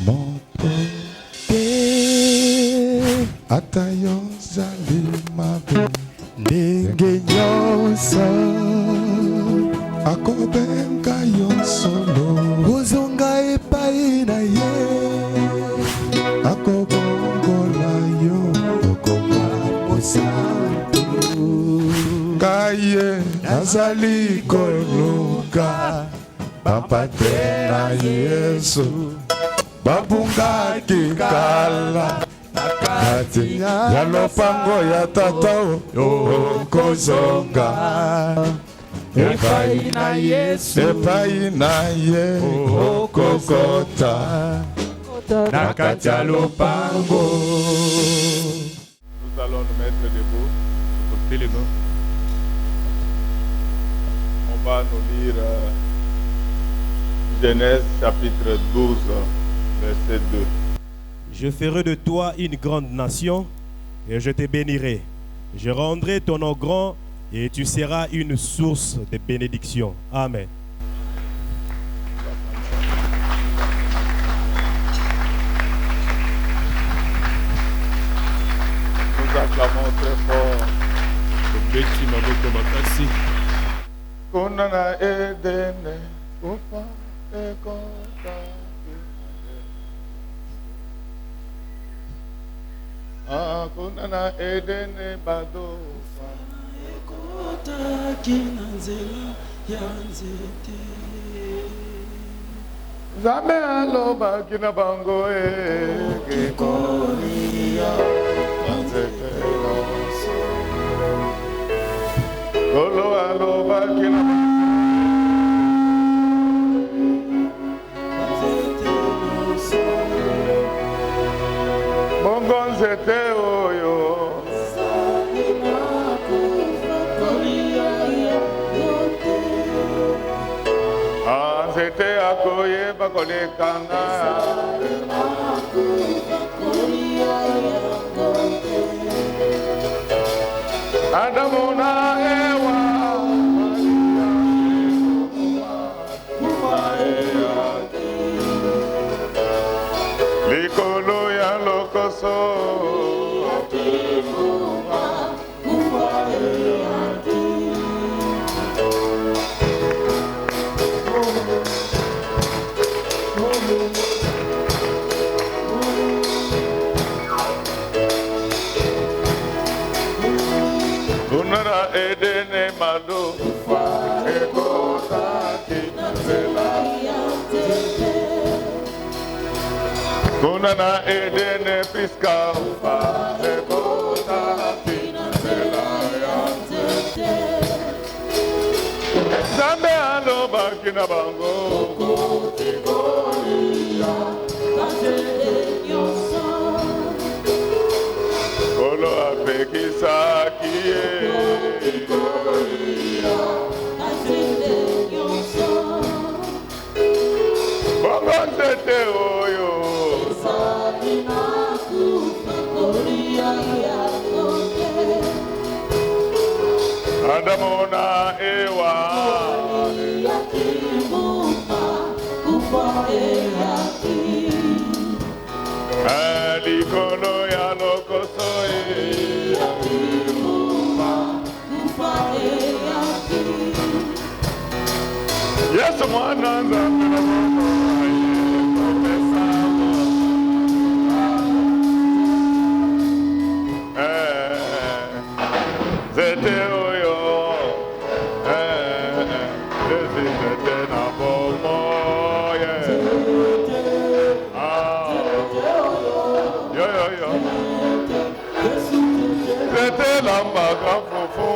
moto atayo zali mabe ndenge nyonso akobenga yo solo kozonga epai na ye akobongola yo okoma mosantu kaye nazali koluka bapate na Yesu babungaki kala kati ya lopango ya tata okozonga epai na Yesu epai na ye okokota na kati ya lopango. Nous allons nous mettre debout, porter les mains. On va nous lire Genèse chapitre 12, verset 2. Je ferai de toi une grande nation et je te bénirai. Je rendrai ton nom grand et tu seras une source de bénédiction. Amen. Nous acclamons très fort. Kunana edene, upa ekota. Kunana edene bado. Zame aloba kina bango kikoria nzete loso. Kolo aloba kina bongo nzete oyo. Nzete akoye bakolekana Adamu na Ewa likolo ya lokoso Kunara edene mado ekota kinazela Kunana edene fiska ekota kinazela Zambe aloba kina bango Kolo apekisa kie bongo nzete oyo Adamu na Ewa likolo ya lokoso Yesu mwana nzambe zete oyo zete na bomo yo zete la maga fufu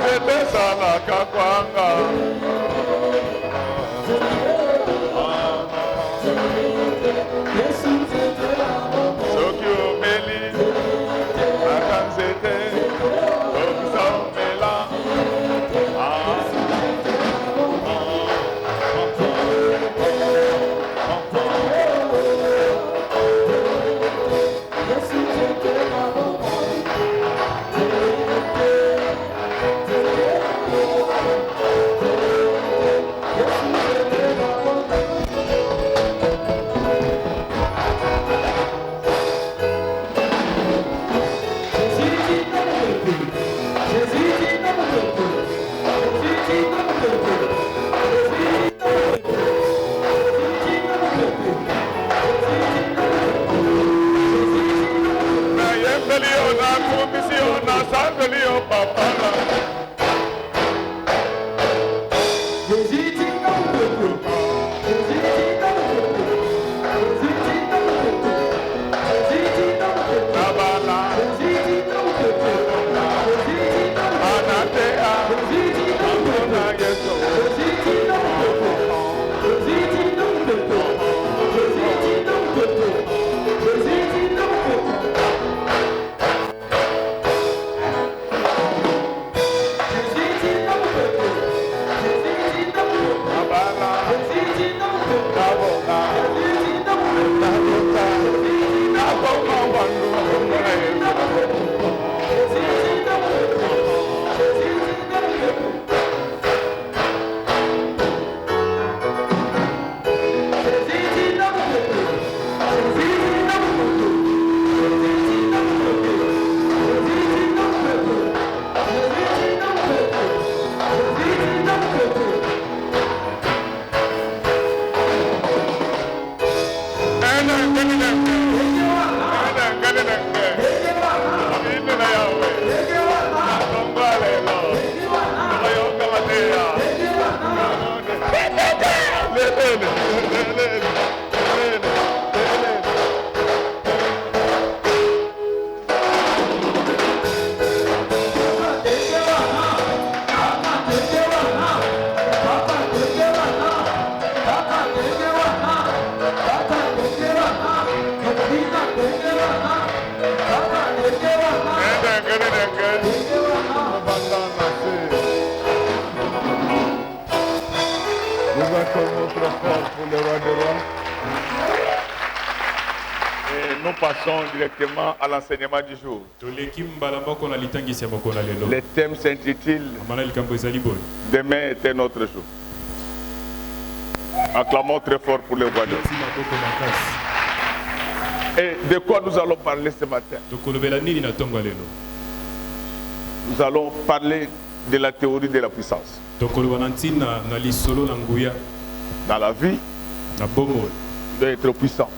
zete sala kakwanga soki omeli akanzete okisa omela Acclamons très fort pour le roi des rois. Et nous passons directement à l'enseignement du jour. Le thème s'intitule Demain est un autre jour. Acclamons très fort pour le roi des rois. Et de quoi nous allons parler ce matin? Nous allons parler de la théorie de la puissance. Dans la vie, tu dois être puissant.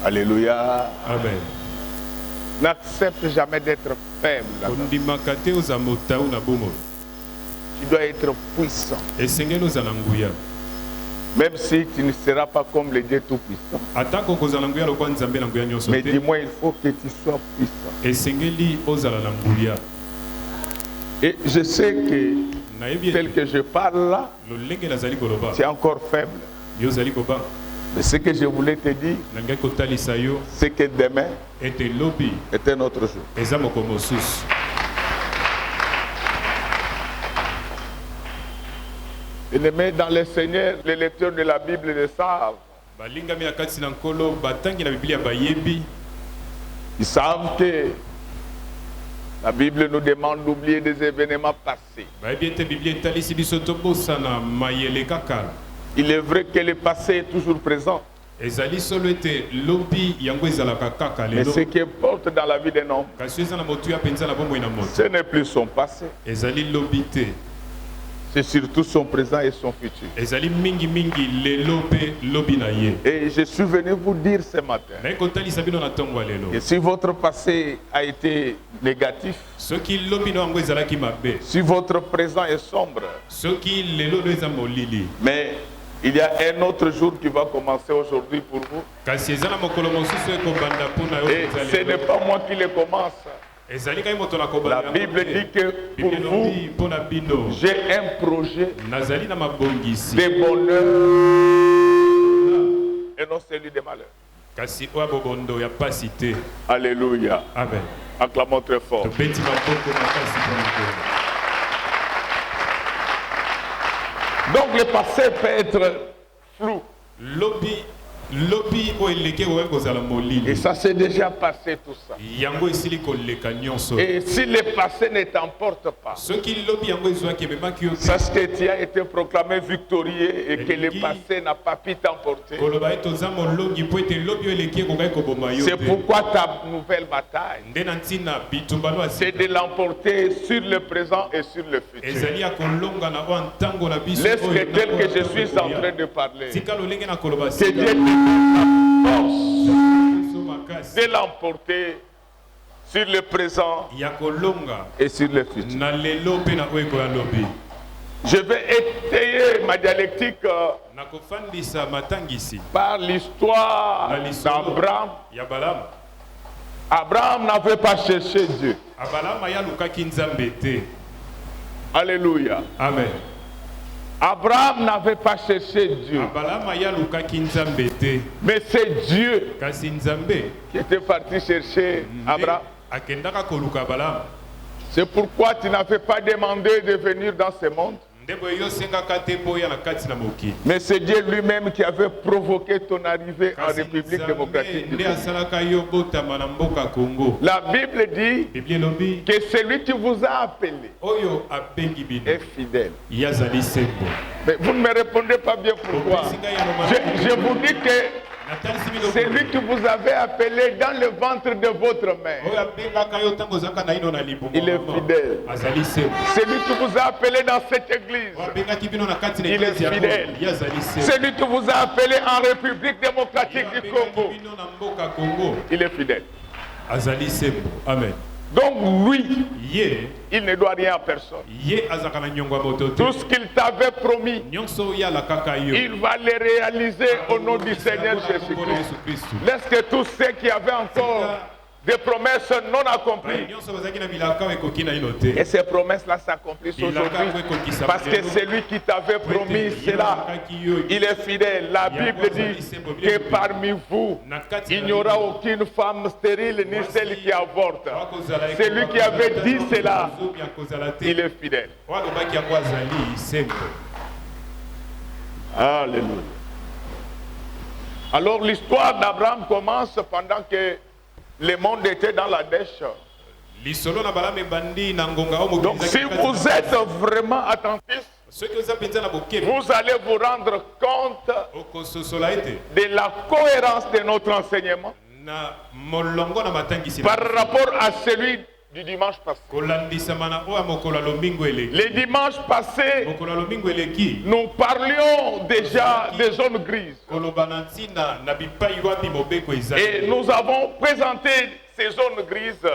Alléluia. Amen. N'accepte jamais d'être faible. Tu dois être puissant. Même si tu ne seras pas comme le Dieu Tout-Puissant. Mais dis-moi, il faut que tu sois puissant. Et je sais que tel que je parle là, tu es encore faible. Mais ce que je voulais te dire, c'est que demain est un autre jour. Bien-aimés dans le Seigneur, les lecteurs de la Bible le savent. Ils savent que la Bible nous demande d'oublier des événements passés. Il est vrai que le passé est toujours présent. Mais ce qui importe dans la vie d'un homme, ce n'est plus son passé. C'est surtout son présent et son futur. Et je suis venu vous dire ce matin que si votre passé a été négatif, si votre présent est sombre, mais il y a un autre jour qui va commencer aujourd'hui pour vous. Et ce n'est pas moi qui le commence. La Bible dit que pour vous, j'ai un projet de bonheur et non celui de malheur. Alléluia. Amen. Acclamons très fort. Donc le passé peut être flou. Et ça s'est déjà passé tout ça. Et si le passé ne t'emporte pas, sache que tu as été proclamé victorieux et que le passé n'a pas pu t'emporter. C'est pourquoi ta nouvelle bataille, c'est de l'emporter sur le présent et sur le futur. Laisse que tel que je suis en train de parler, que Dieu force de l'emporter sur le présent et sur le futur. Je vais étayer ma dialectique par l'histoire d'Abraham. Abraham n'avait pas cherché Dieu. Alléluia. Amen. Abraham n'avait pas cherché Dieu. Mais c'est Dieu qui était parti chercher Abraham. C'est pourquoi tu n'avais pas demandé de venir dans ce monde. Mais c'est Dieu lui-même qui avait provoqué ton arrivée en République démocratique du Congo. La Bible dit que celui qui vous a appelé est fidèle. Mais vous ne me répondez pas bien pourquoi. Je vous dis que celui que vous avez appelé dans le ventre de votre mère, il est fidèle. Celui que vous a appelé dans cette église, il est fidèle. Celui que vous a appelé en République démocratique du Congo, il est fidèle. Amen. Donc lui, il ne doit rien à personne. Tout ce qu'il t'avait promis, il va le réaliser au nom du Seigneur Jésus-Christ. Laisse que tous ceux qui avaient encore des promesses non accomplies, et ces promesses-là s'accomplissent aujourd'hui, parce que celui qui t'avait promis cela, il est fidèle. La Bible dit que parmi vous, il n'y aura aucune femme stérile ni celle qui avorte. Celui qui avait dit cela, il est fidèle. Alléluia. Alors l'histoire d'Abraham commence pendant que le monde était dans la dèche. Donc si vous êtes vraiment attentifs, vous allez vous rendre compte de la cohérence de notre enseignement par rapport à celui du dimanche passé. Les dimanches passés, nous parlions déjà des zones grises. Et nous avons présenté ces zones grises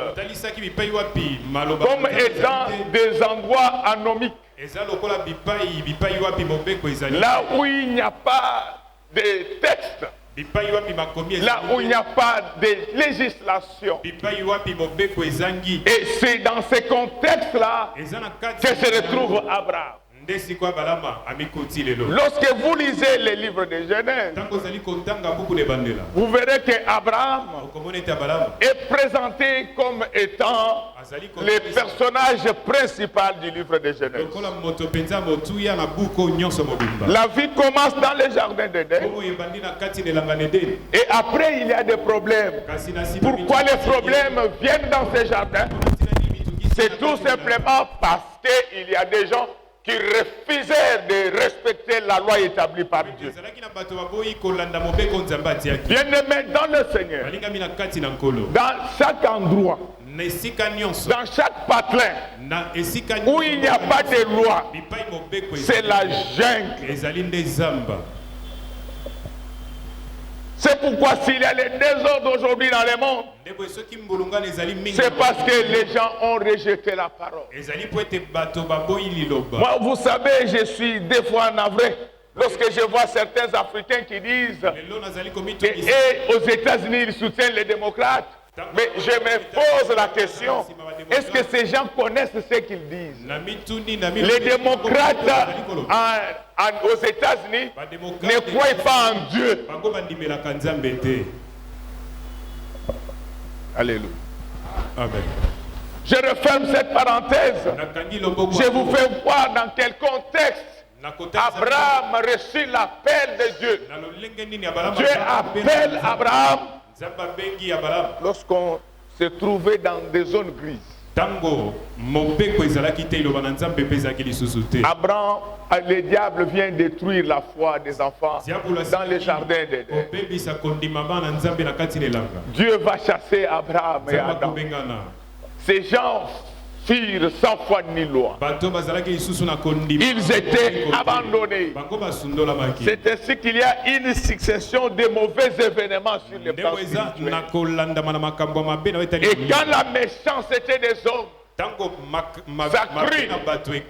comme étant des endroits anomiques. Là où il n'y a pas de texte. Là où il n'y a pas de législation. Et c'est dans ces contextes-là que se retrouve Abraham. Lorsque vous lisez les livres de Genèse, vous verrez que Abraham est présenté comme étant le personnage principal du livre de Genèse. La vie commence dans le jardin d'Éden. Et après, il y a des problèmes. Pourquoi les problèmes viennent dans ce jardin? C'est tout simplement parce qu'il y a des gens qui refusaient de respecter la loi établie par Dieu. Bien-aimés dans le Seigneur, dans chaque endroit, dans chaque patelin où il n'y a pas de loi, c'est la jungle. C'est pourquoi s'il y a les désordres aujourd'hui dans le monde, c'est parce que les gens ont rejeté la parole. Moi, vous savez, je suis des fois navré lorsque je vois certains Africains qui disent que aux États-Unis, ils soutiennent les démocrates. Mais je me pose la question, est-ce que ces gens connaissent ce qu'ils disent? Les démocrates aux États-Unis ne croient pas en Dieu. Alléluia. Amen. Je referme cette parenthèse. Je vous fais voir dans quel contexte Abraham reçut l'appel de Dieu. Dieu appelle Abraham lorsqu'on se trouvait dans des zones grises. Abraham, le diable vient détruire la foi des enfants dans les jardins d'Éden. Dieu va chasser Abraham et Adam. Ces gens firent sans foi ni loi. Ils étaient abandonnés. C'est ainsi qu'il y a une succession de mauvais événements sur les plans spirituels. Et quand la méchanceté des hommes s'accrut, Dieu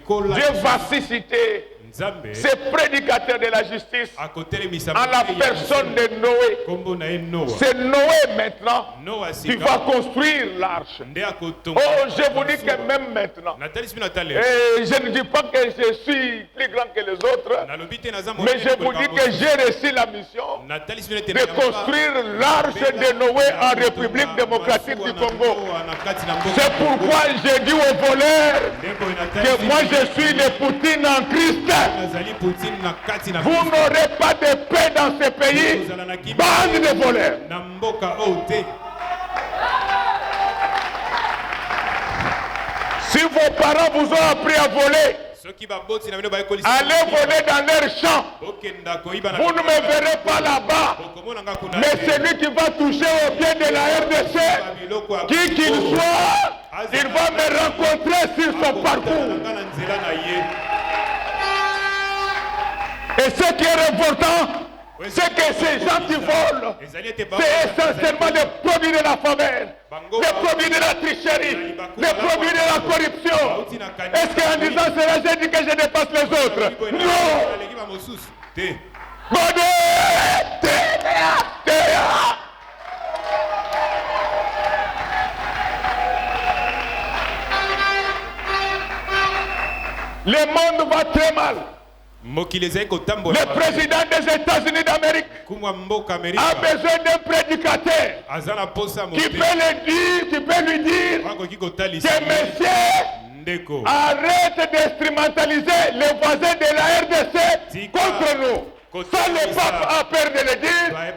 va susciter ces prédicateurs de la justice en la personne de Noé. C'est Noé maintenant qui va construire l'arche. Oh, je vous dis que même maintenant, et je ne dis pas que je suis plus grand que les autres, mais je vous dis que j'ai reçu la mission de construire l'arche de Noé en République démocratique du Congo. C'est pourquoi j'ai dit aux voleurs que moi je suis le Poutine en Christ. Vous n'aurez pas de paix dans ce pays, bande de voleurs. Si vos parents vous ont appris à voler, allez voler dans leurs champs. Vous ne me verrez pas là-bas. Mais celui qui va toucher au pied de la RDC, qui qu'il soit, il va me rencontrer sur son parcours. Et ce qui est révoltant, c'est que ces gens qui volent, c'est essentiellement les produits de la faveur, les produits de la tricherie, les produits de la corruption. Est-ce qu'en disant cela, j'ai dit que je dépasse les autres? Non! Le monde va très mal. Le président des États-Unis d'Amérique a besoin d'un prédicateur qui peut lui dire que monsieur, arrête d'instrumentaliser les voisins de la RDC contre nous. Ça, le pape a peur de le dire. Mais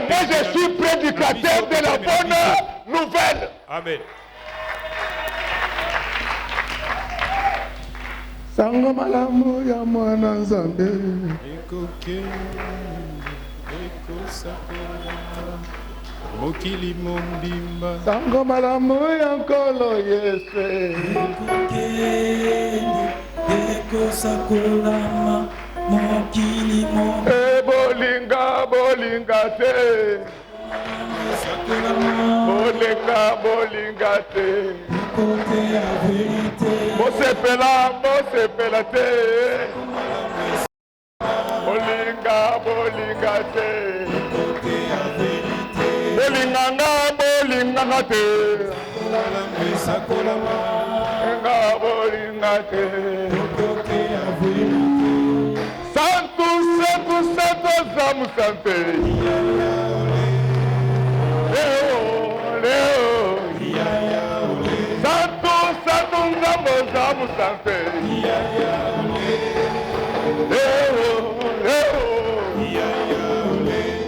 moi, je suis prédicateur de la bonne nouvelle. Amen. Sango malamu ya mwana nzambe. Mokili mondimba. Sango malamu ya nkolo Yesu. Ekosakolama mokili mo. Bolinga bolinga te. Bolinga bolinga te. Côté à vérité. Mosepela te. Bolinga bolinga te. Côté à vérité. Bolinganga te. Sakolama. Bolinga te. Côté à vérité. Santo zamu sante. Leo. Santo zamu sante.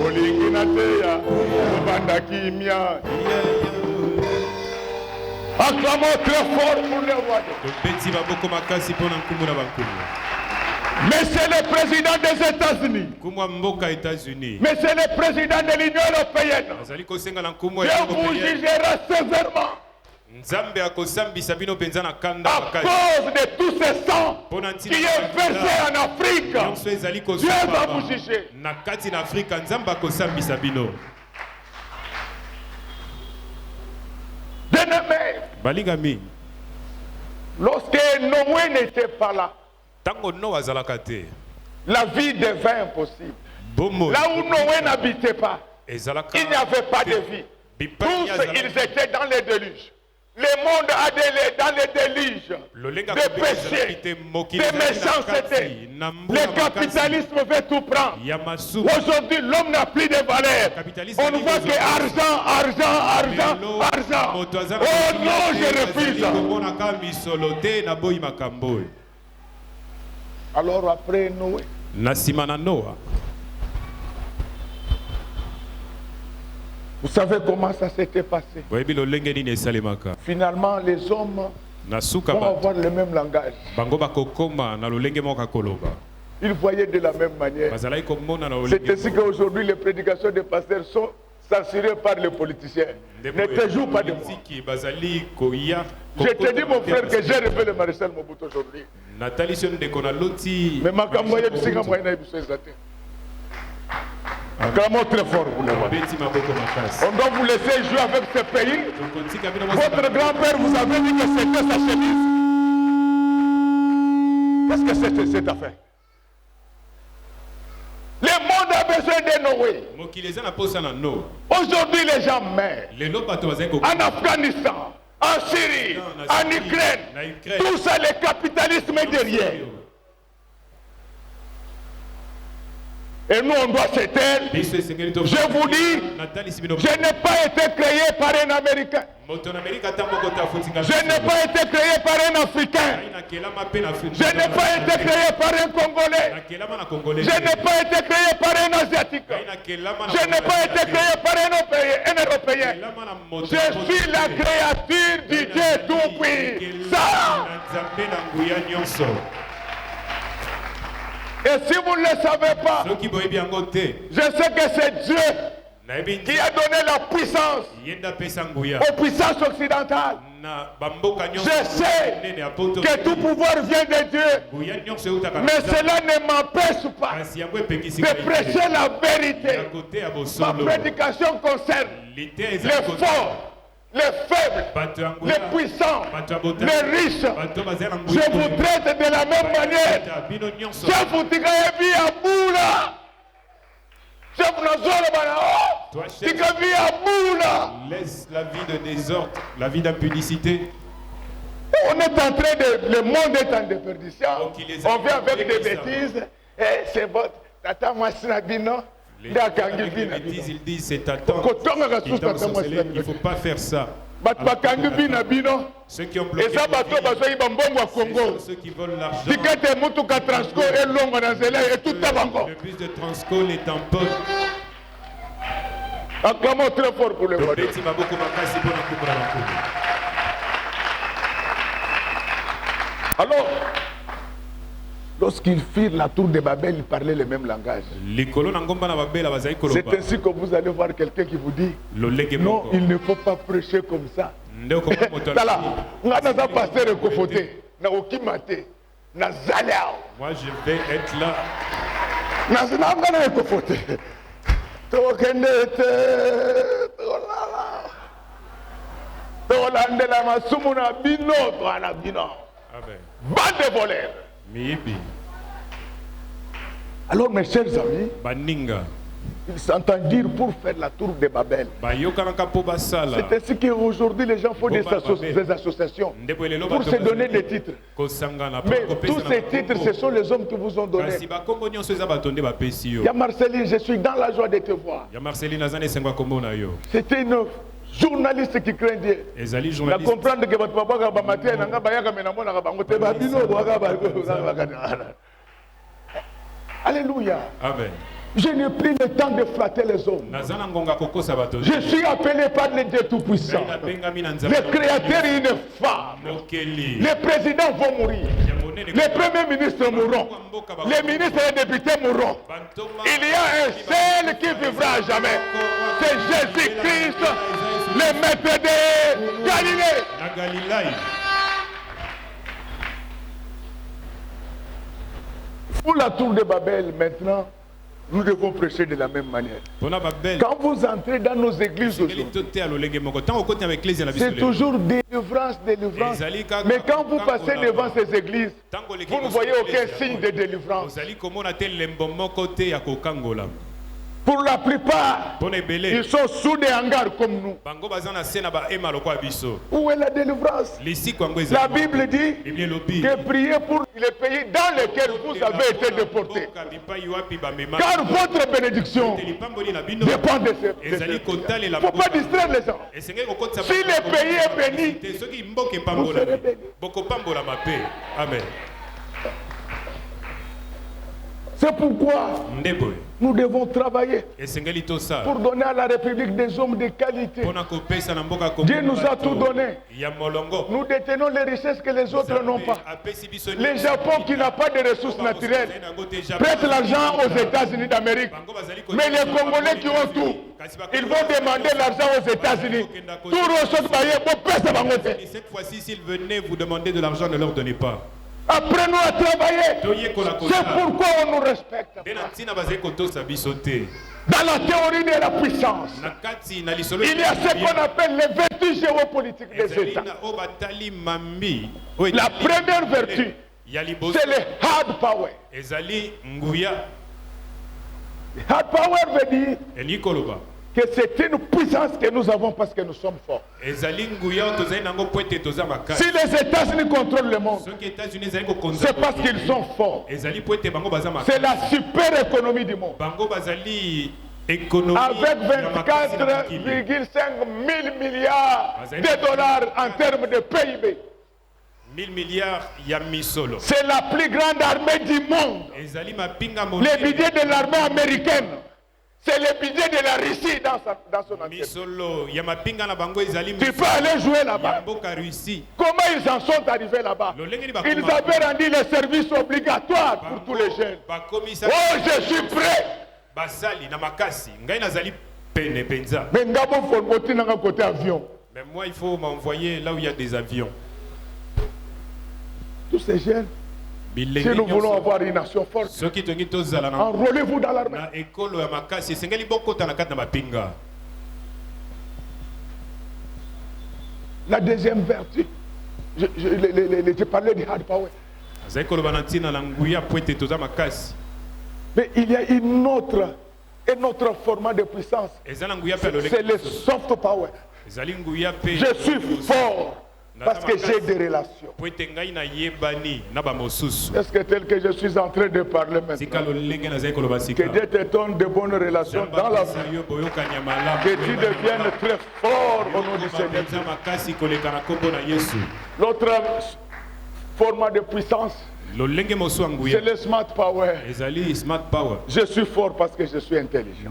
Bolingi na teya. Banda kimia. Acclamons très fort pour le roi. Monsieur le président des États-Unis, Monsieur le président de l'Union européenne, Dieu vous jugera sévèrement à cause de tout ce sang qui est versé en Afrique. Dieu va vous juger. Bien-aimé, lorsque Noé n'était pas là, la vie devint impossible. Là où Noé n'habitait pas, il n'y avait pas de vie. Tous, ils étaient dans les déluges. Le monde a dans les déluges de péché, de méchanceté. Le capitalisme veut tout prendre. Aujourd'hui, l'homme n'a plus de valeur. On ne voit que argent. Oh non, je refuse. Alors après Noé, vous savez comment ça s'était passé? Finalement, les hommes vont avoir le même langage. Ils voyaient de la même manière. C'est ainsi qu'aujourd'hui, les prédications des pasteurs sont censurées par les politiciens. Ne te joue pas de moi. Je te dis, mon frère, que j'ai rêvé le maréchal Mobutu aujourd'hui. Mais ma campagne du Singa Moïna est acclamons très fort pour le roi. On doit vous laisser jouer avec ce pays. Votre grand-père vous avait dit que c'était sa chemise. Qu'est-ce que c'était cette affaire? Le monde a besoin de Noé. Aujourd'hui, les gens meurent. En Afghanistan, en Syrie, en Ukraine. Tout ça, le capitalisme est derrière. Et nous, on doit se taire. Je vous dis, je n'ai pas été créé par un Américain. Je n'ai pas été créé par un Africain. Je n'ai pas été créé par un Congolais. Je n'ai pas été créé par un Asiatique. Je n'ai pas été créé par un Européen. Je suis la créature du Dieu tout-puissant. Ça. Et si vous ne le savez pas, je sais que c'est Dieu qui a donné la puissance aux puissances occidentales. Je sais que tout pouvoir vient de Dieu, mais cela ne m'empêche pas de prêcher la vérité. Ma prédication concerne les forts, les faibles, les puissants, les riches. Je vous traite de la même manière. Je vous dirai à Boula. Je vous laisse la vie de désordre, la vie d'impudicité. On est en train de... Le monde est en déperdition. On vient avec des bêtises. Et c'est votre... Tata Massinabino. Les bêtises, ils disent c'est ta tante. Il ne faut pas faire ça. Ceux qui ont bloqué Et ça, bateau, bateau, ils vont Congo. ceux qui veulent l'argent. Ticket de Mutuka Transco et Longo dans et tout à Bango. Le bus de Transco les tamponne. Acclamons très fort pour les voix. Petit Maboko Makasi pour la coupe à la coupe. Alors, lorsqu'ils firent la tour de Babel, ils parlaient le même langage. C'est ainsi que vous allez voir quelqu'un qui vous dit non, il ne faut pas prêcher comme ça. Tala, nga naza pasteur ekofote, na okimate, na zalao. Moi je vais être là. Na nga na ekofote. Tokende te, tolandela masumu na bino, toana bino. Amen. Bande de voleurs. Miibi. Alors mes chers amis, Baninga. ils s'entendent dire pour faire la tour de Babel. C'est ainsi qu'aujourd'hui les gens font des associations pour se donner des titres. Mais tous ces titres, ce sont les hommes qui vous ont donné. Il y a Marceline, je suis dans la joie de te voir. C'était une journaliste qui craint Dieu. La comprendre que votre papa va mater, n'a pas Alléluia. Amen. Je n'ai plus le temps de flatter les hommes. Je suis appelé par le Dieu Tout-Puissant. Le Créateur est une femme. Les présidents vont mourir. Les premiers ministres mourront. Les ministres et les députés mourront. Il y a un seul qui vivra à jamais. C'est Jésus-Christ, le maître de Galilée. Pour la tour de Babel, maintenant, nous devons prêcher de la même manière. Quand vous entrez dans nos églises aujourd'hui, c'est toujours délivrance, délivrance. Mais quand vous passez devant ces églises, vous ne voyez aucun signe de délivrance. Pour la plupart, ils sont sous des hangars comme nous. Où est la délivrance? La Bible dit que priez pour les pays dans lesquels vous avez été déportés. Car votre bénédiction dépend de ces pays. Il ne faut pas distraire les gens. Si le pays est béni, vous serez bénis. Amen. C'est pourquoi nous devons travailler pour donner à la République des hommes de qualité. Dieu nous a tout donné. Nous détenons les richesses que les autres n'ont pas. Le Japon qui n'a pas de ressources naturelles prête l'argent aux États-Unis d'Amérique. Mais les Congolais qui ont tout, ils vont demander l'argent aux États-Unis. Cette fois-ci, s'ils venaient vous demander de l'argent, ne leur donnez pas. Apprenons à travailler. C'est pourquoi on nous respecte. Dans la théorie de la puissance, il y a ce qu'on appelle les vertus géopolitiques des États. La première vertu, c'est le hard power. Hard power veut dire que c'est une puissance que nous avons parce que nous sommes forts. Si les États-Unis contrôlent le monde, c'est parce qu'ils sont forts. C'est la super économie du monde. Avec 24,5 000 milliards de dollars en termes de PIB. 1000 milliards, c'est la plus grande armée du monde. Le budget de l'armée américaine, c'est le budget de la Russie dans son entièreté. Tu peux aller jouer là-bas. Comment ils en sont arrivés là-bas? Ils avaient rendu les services obligatoires pour tous les jeunes. Oh, je suis prêt. Mais moi, il faut m'envoyer là où il y a des avions. Tous ces jeunes, si nous voulons avoir une nation forte, enrôlez-vous dans l'armée. La deuxième vertu, je parlais du hard power. Mais il y a un autre format de puissance. C'est le soft power. Je suis fort. Parce que j'ai des relations. Est-ce que tel que je suis en train de parler maintenant, que Dieu te donne de bonnes relations dans la vie, que tu deviennes très fort au nom du Seigneur. L'autre format de puissance, c'est le smart power. Je suis fort parce que je suis intelligent.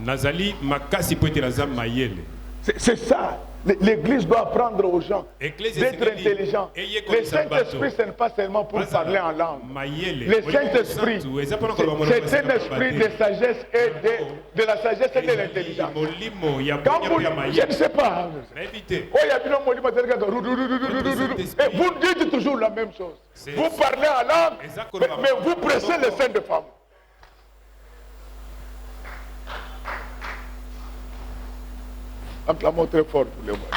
C'est ça. L'Église doit apprendre aux gens d'être intelligents. Le Saint-Esprit, ce n'est pas seulement pour parler en langue. Le Saint-Esprit, c'est un esprit de sagesse et de la sagesse et de l'intelligence. Quand vous, je ne sais pas, vous dites toujours la même chose. Vous parlez en langue, mais vous pressez les seins de femmes. Acclamons très fort pour les voix.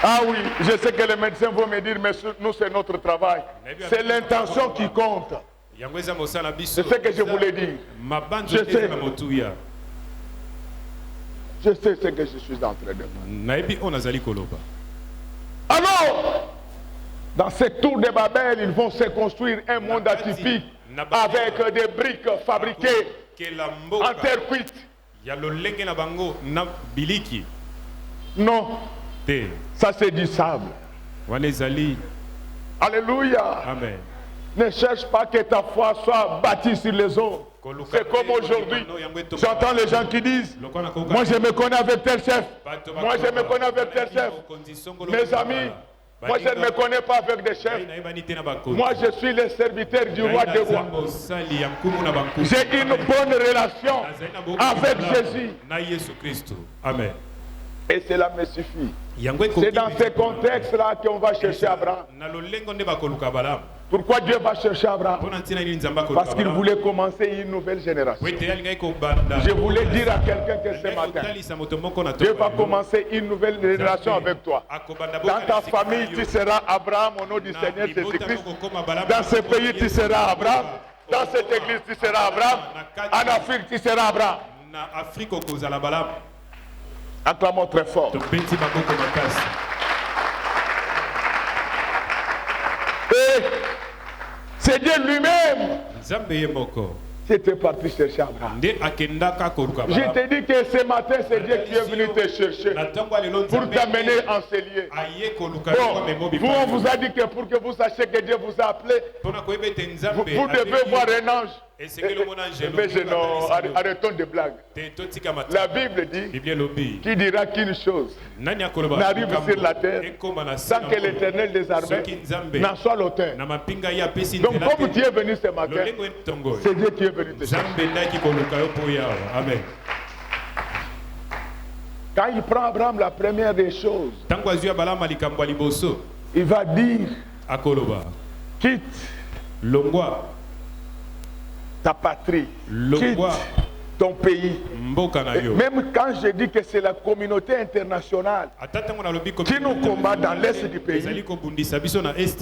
Ah oui, je sais que les médecins vont me dire, mais nous c'est notre travail. C'est l'intention qui compte. C'est ce que je voulais dire. Je sais ce que je suis en train de faire. Alors, dans cette tour de Babel, ils vont se construire un monde atypique avec des briques fabriquées en terre cuite. Non, ça c'est du sable. Alléluia. Amen. Ne cherche pas que ta foi soit bâtie sur les eaux. C'est comme aujourd'hui. J'entends les gens qui disent, moi je me connais avec tel chef. Moi je me connais avec tel chef. Mes amis, moi je ne me connais pas avec des chefs. Moi je suis le serviteur du roi des rois. J'ai une bonne relation avec Jésus. Amen. Et cela me suffit. C'est dans ce contexte-là qu'on va chercher Abraham. Pourquoi Dieu va chercher Abraham? Parce qu'il voulait commencer une nouvelle génération. Je voulais dire à quelqu'un que ce matin, Dieu va commencer une nouvelle génération avec toi. Dans ta famille, tu seras Abraham au nom du Seigneur Jésus-Christ. Dans ce pays, tu seras Abraham. Dans cette église, tu seras Abraham. En Afrique, tu seras Abraham. Acclamons très fort. Et c'est Dieu lui-même qui était parti chercher Abraham. Je te dis que ce matin, c'est Dieu qui est venu te chercher pour t'amener en ces lieux. Bon, vous, on vous a dit que pour que vous sachiez que Dieu vous a appelé, vous devez voir un ange. Mais arrêtons de blagues. La Bible dit, qui dira qu'une chose n'arrive sur la terre sans que l'Éternel des armées n'en soit l'auteur. Donc comme tu es venu ce matin, c'est Dieu qui est venu te chercher. Quand il prend Abraham, la première des choses, il va dire, quitte ta patrie, quitte ton pays. Même quand je dis que c'est la communauté internationale qui nous combat dans l'est du pays,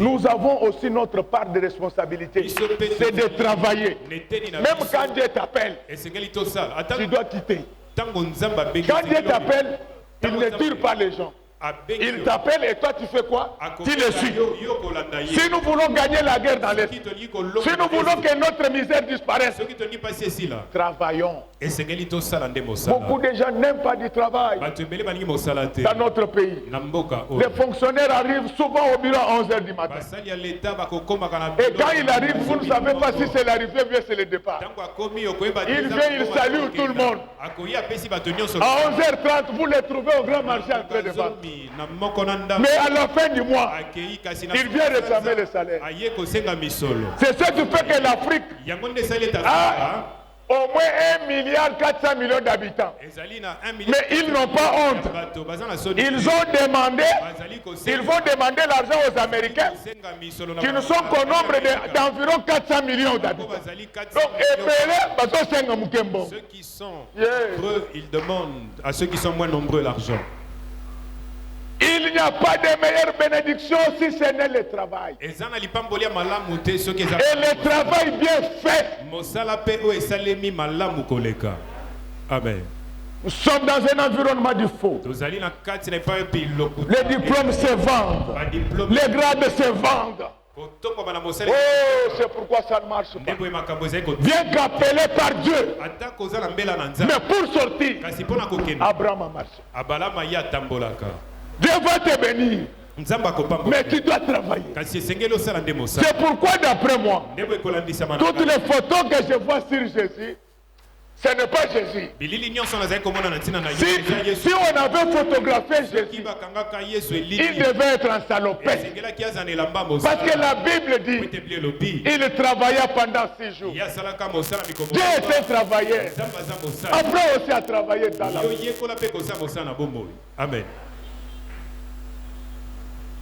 nous avons aussi notre part de responsabilité, c'est de travailler. Même quand Dieu t'appelle, tu dois quitter. Quand Dieu t'appelle, il ne tire pas les gens. Il t'appelle et toi tu fais quoi? Tu le suis. Si nous voulons gagner la guerre dans l'Est, si nous voulons que notre misère disparaisse, travaillons. Beaucoup de gens n'aiment pas du travail dans notre pays. Les fonctionnaires arrivent souvent au bureau à 11h du matin. Et quand il arrive, vous ne savez pas si c'est l'arrivée ou bien c'est le départ. Il vient, il salue tout le monde. À 11h30, vous les trouvez au grand marché en train de vendre. Mais à la fin du mois, il vient réclamer le salaire. C'est ce qui fait que l'Afrique a au moins 1,4 milliard d'habitants. Mais ils n'ont pas honte. Ils ont demandé, ils vont demander l'argent aux Américains qui ne sont qu'au nombre d'environ 400 millions d'habitants. Donc, ceux qui sont nombreux, ils demandent à ceux qui sont moins nombreux l'argent. Il n'y a pas de meilleure bénédiction si ce n'est le travail. Et le travail bien fait. Amen. Nous sommes dans un environnement du faux. Les diplômes se vendent. Les grades se vendent. Oh, c'est pourquoi ça ne marche pas. Bien qu'appelé par Dieu. Mais pour sortir, Abraham a marché. Dieu va te bénir. Mais tu dois travailler. C'est pourquoi d'après moi, toutes les photos que je vois sur Jésus, ce n'est pas Jésus. Si on avait photographié Jésus, il devait être un salopette. Parce que la Bible dit, il travailla pendant 6 jours. Dieu était travailleur. Après aussi a travaillé dans la vie. Amen.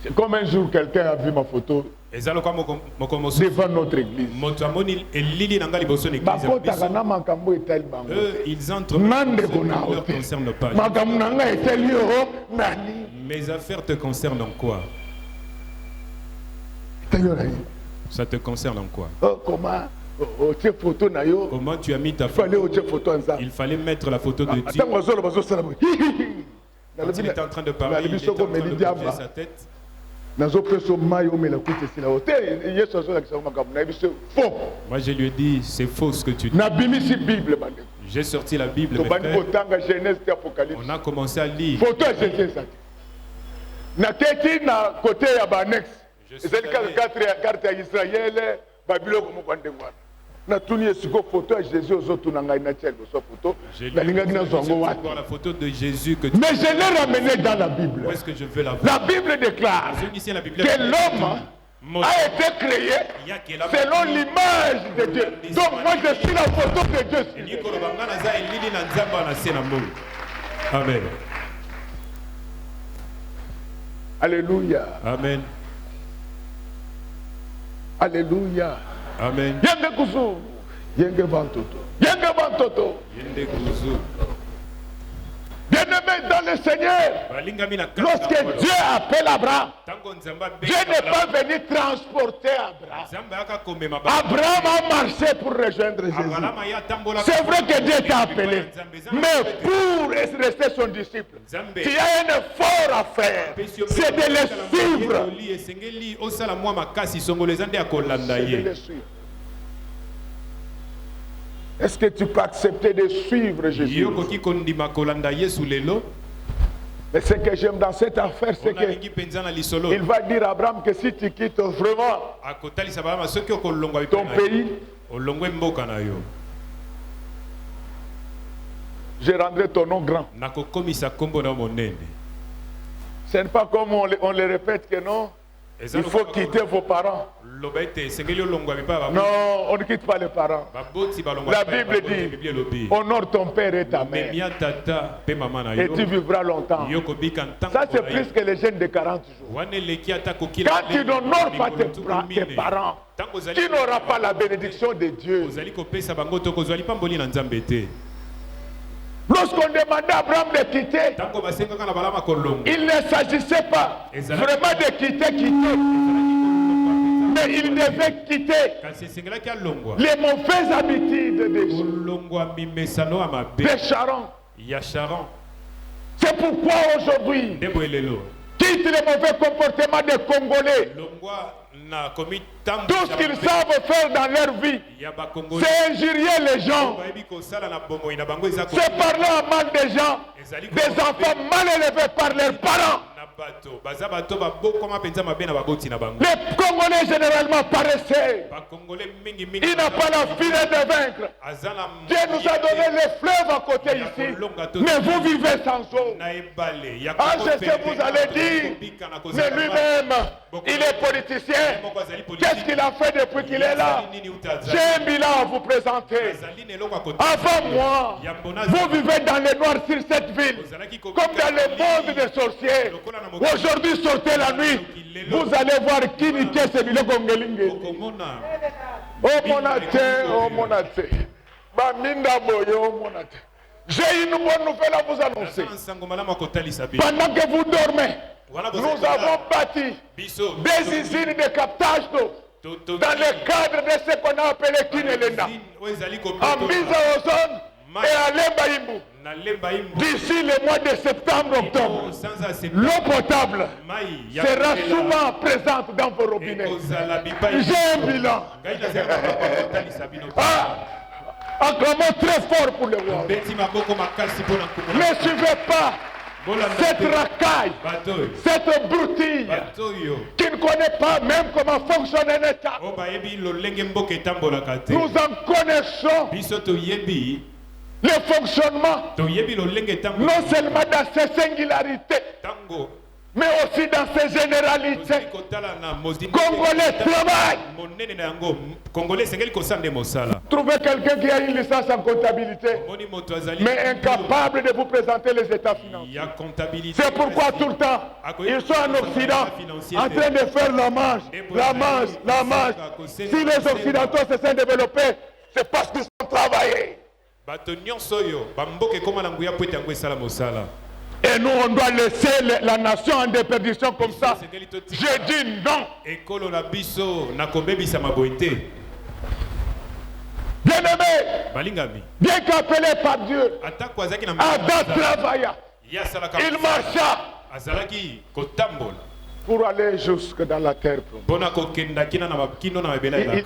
C'est comme un jour quelqu'un a vu ma photo devant notre église. Ils entrent, ne concernent pas. Mes affaires te concernent en quoi? Ça te concerne en quoi? Comment tu as mis ta photo? Il fallait mettre la photo de Dieu. Quand il était en train de parler, il était en train de bouger sa tête. Moi je lui ai dit, c'est faux ce que tu dis. J'ai sorti la Bible. On a commencé à lire. J'ai voir la photo de Jésus que tu... Mais je l'ai ramené dans la Bible. Où est-ce que je veux la voir? La Bible déclare que l'homme a été créé selon l'image de Dieu. Donc moi je suis la photo de Dieu. Amen. Alléluia. Amen. Alléluia. Amen. Yende kuzu. Yende bantoto. Yende bantoto. Yende kuzu. Bien-aimé dans le Seigneur, lorsque Dieu appelle Abraham, Dieu n'est pas venu transporter Abraham. Abraham a marché pour rejoindre Jésus. C'est vrai que Dieu t'a appelé, mais pour rester son disciple, tu as un effort à faire, c'est de le suivre. Est-ce que tu peux accepter de suivre Jésus? Mais ce que j'aime dans cette affaire, c'est qu'il va dire à Abraham que si tu quittes vraiment ton pays, je rendrai ton nom grand. Ce n'est pas comme on le répète que non. Il faut quitter vos parents. Non, on ne quitte pas les parents. La Bible dit, honore ton père et ta mère. Et tu vivras longtemps. Ça, c'est plus que les jeunes de 40 jours. Quand tu n'honores pas tes parents, tu n'auras pas la bénédiction de Dieu. Lorsqu'on demandait à Abraham de quitter, il ne s'agissait pas vraiment de quitter. Mais il devait quitter les mauvaises habitudes des Charon. C'est pourquoi aujourd'hui, quitte les mauvais comportements des Congolais. Tout ce qu'ils savent faire dans leur vie, c'est injurier les gens, c'est parler à mal des gens, des enfants mal élevés par leurs parents. Les Congolais généralement paresseux. Il n'a pas la finesse de vaincre. Dieu nous a donné les fleuves à côté ici, mais vous vivez sans eau. Ah, je sais, vous allez dire, mais lui-même, il est politicien. Qu'est-ce qu'il a fait depuis qu'il est là? J'ai un bilan à vous présenter. Avant moi, vous vivez dans les noirs sur cette ville, comme dans le monde des sorciers. Aujourd'hui, sortez la nuit, vous allez voir qui n'y est ce biloko ngelinge. Oh mon athée, j'ai une bonne nouvelle à vous annoncer. Pendant que vous dormez, nous avons bâti des usines de captage d'eau dans le cadre de ce qu'on a appelé Kinelenda, en mise aux zones et à l'Embaïmbou. D'ici le mois de septembre-octobre, l'eau potable sera souvent présente dans vos robinets. J'ai un bilan. Acclamons très fort pour le roi. Ne suivez pas cette racaille, cette broutille qui ne connaît pas même comment fonctionne un État. Nous en connaissons le fonctionnement, non seulement dans ses singularités, mais aussi dans ses généralités. Congolais travaillent. Trouvez quelqu'un qui a une licence en comptabilité, mais incapable de vous présenter les états financiers. C'est pourquoi tout le temps, ils sont en Occident, en train de faire la manche. Si les Occidentaux se sont développés, c'est parce qu'ils ont travaillé. Et nous, on doit laisser la nation en déperdition comme ça. Je dis non. Bien-aimé, bien qu'appelé par Dieu, Adam travailla. Il marcha pour aller jusque dans la terre promise.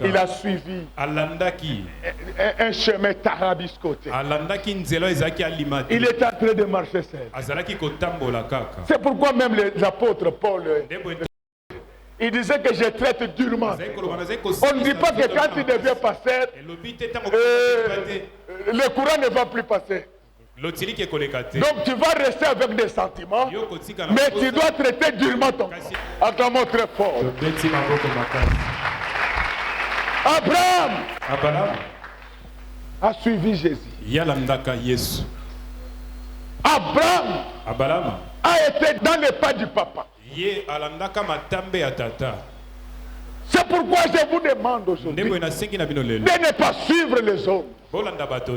Il a suivi un chemin tarabiscoté. Il est en train de marcher seul. C'est pourquoi même les apôtres Paul, il disait que je traite durement. On ne dit pas que quand il devient pasteur, le courant ne va plus passer. Donc tu vas rester avec des sentiments, mais tu dois traiter durement ton corps. Acclamons très fort. Abraham a suivi Jésus. Abraham a été dans les pas du papa. C'est pourquoi je vous demande aujourd'hui de ne pas suivre les hommes.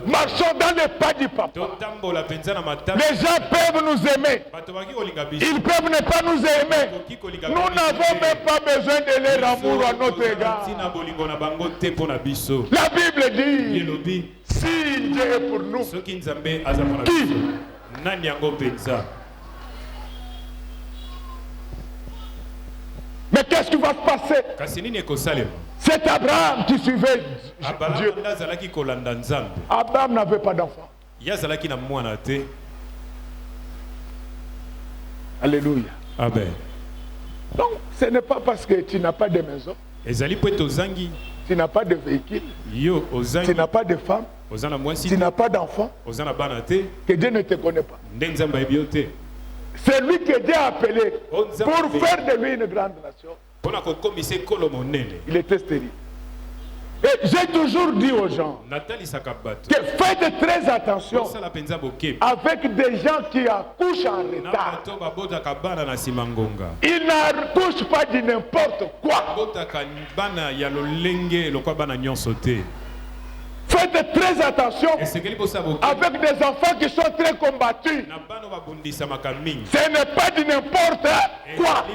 Marchons dans les pas du papa. Les gens peuvent nous aimer. Ils peuvent ne pas nous aimer. Nous n'avons même pas besoin de leur amour à notre égard. La Bible dit, si Dieu est pour nous, qui? Mais qu'est-ce qui va se passer? C'est Abraham qui suivait Dieu. Abraham n'avait pas d'enfant. Alléluia. Amen. Donc, ce n'est pas parce que tu n'as pas de maison, tu n'as pas de véhicule, tu n'as pas de femme, tu n'as pas d'enfant, que Dieu ne te connaît pas. C'est lui que Dieu a appelé pour faire de lui une grande nation. Il était stérile. Et j'ai toujours dit aux gens que faites très attention avec des gens qui accouchent en retard. Ils n'accouchent pas de n'importe quoi. Faites très attention avec des enfants qui sont très combattus. Ce n'est pas de n'importe quoi.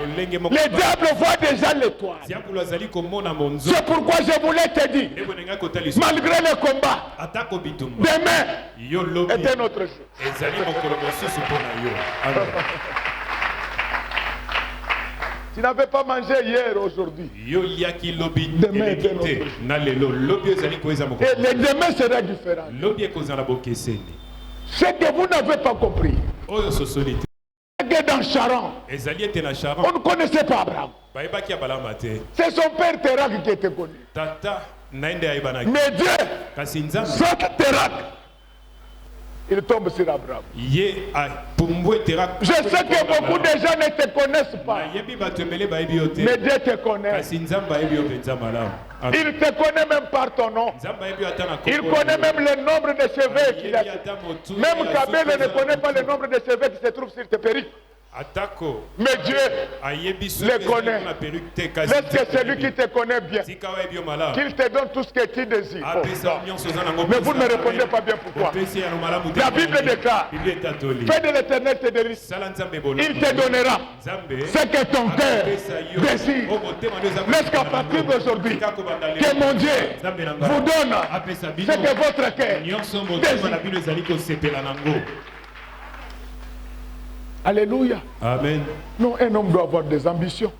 Les diables voient déjà l'étoile. C'est pourquoi je voulais te dire, malgré le combat, demain est un autre jour. Tu n'avais pas mangé hier, aujourd'hui. Demain est un autre jour. Et le demain sera différent. Ce que vous n'avez pas compris, c'est que dans Charan, on ne connaissait pas Abraham. C'est son père Térak qui était connu. Mais Dieu, saute Térak, il tombe sur Abraham. Je sais que beaucoup de gens ne te connaissent pas. Mais Dieu te connaît. Il te connaît même par ton nom. Il connaît même le nombre de cheveux qu'il a. Même Kabel ne connaît pas le nombre de cheveux qui se trouvent sur tes perruques. Mais Dieu les connaît. Laisse que celui qui te connaît bien, qu'il te donne tout ce que tu désires. Mais vous ne me répondez pas bien pourquoi. La Bible déclare, fais de l'Éternel tes délices. Il te donnera ce que ton cœur désire. Laisse qu'à partir d'aujourd'hui, que mon Dieu vous donne ce que votre cœur désire. Alléluia. Amen. Non, un homme doit avoir des ambitions.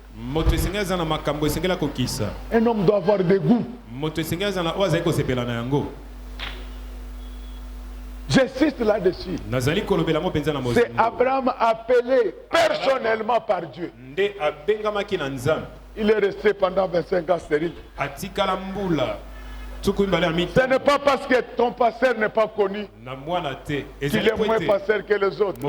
Un homme doit avoir des goûts. J'insiste là-dessus. C'est Abraham appelé personnellement par Dieu. Il est resté pendant 25 ans stérile. Ce n'est pas parce que ton pasteur n'est pas connu qu'il est moins pasteur que les autres. Ce